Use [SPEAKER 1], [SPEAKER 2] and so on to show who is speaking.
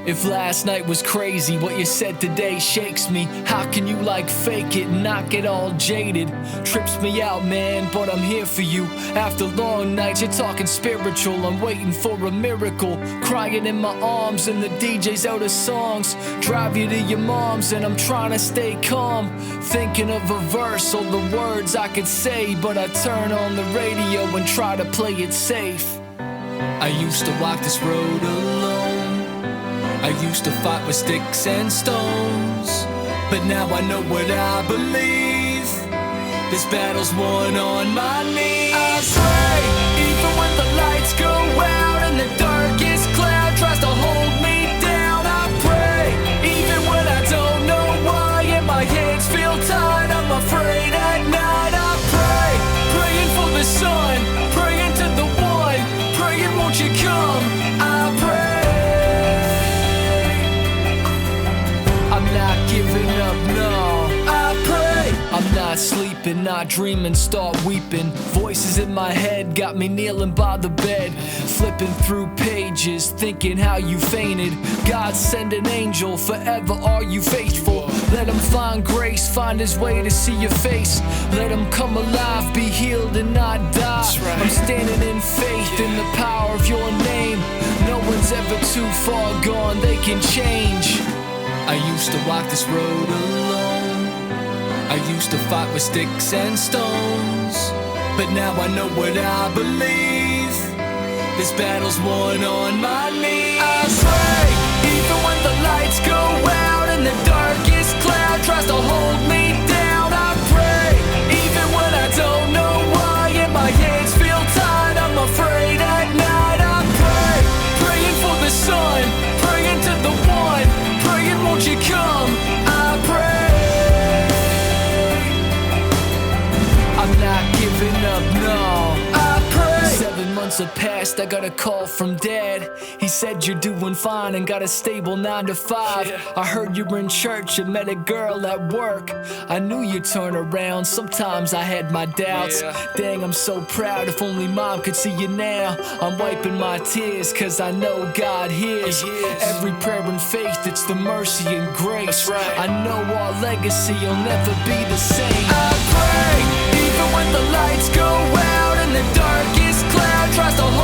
[SPEAKER 1] If last night was crazy, what you said today shakes me. How can you like fake it and not get all jaded? Trips me out, man, but I'm here for you. After long nights, you're talking spiritual. I'm waiting for a miracle. Crying in my arms and the DJ's out of songs. Drive you to your mom's and I'm trying to stay calm. Thinking of a verse or the words I could say, but I turn on the radio and try to play it safe. I used to walk this road alone. I used to fight with sticks and stones, but now I know what I believe. This battle's won on my knees. I pray, even when the lights go out and the darkest cloud tries to hold me down. I pray, even when I don't know why and my hands feel tied. I'm afraid at night. I pray, praying for the sun, praying to the one, praying won't you come. I pray. I'm not giving up, no. I pray. I'm not sleeping, not dreaming, start weeping. Voices in my head got me kneeling by the bed, flipping through pages, thinking how you fainted. God send an angel, forever are you faithful. Let him find grace, find his way to see your face. Let him come alive, be healed and not die. Right. I'm standing in faith in the power of your name. No one's ever too far gone, they can change. I used to walk this road alone. I used to fight with sticks and stones, but now I know what I believe. This battle's won on my knees. I pray, even when the lights go out and the darkest cloud tries to hold me down. I pray, even when I don't know why and my hands feel tied. I'm afraid at night. I pray, praying for the sun, praying to the one, praying won't you come. I pray. I'm not giving up, no. I pray. 7 months have passed, I got a call from dad. He said you're doing fine and got a stable 9 to 5. Yeah. I heard you were in church and met a girl at work. I knew you'd turn around, sometimes I had my doubts. Yeah. Dang, I'm so proud, if only mom could see you now. I'm wiping my tears cause I know God hears every prayer and faith, it's the mercy and grace. Right. I know our legacy will never be the same. I pray, even when the lights go out and the darkest cloud tries to hold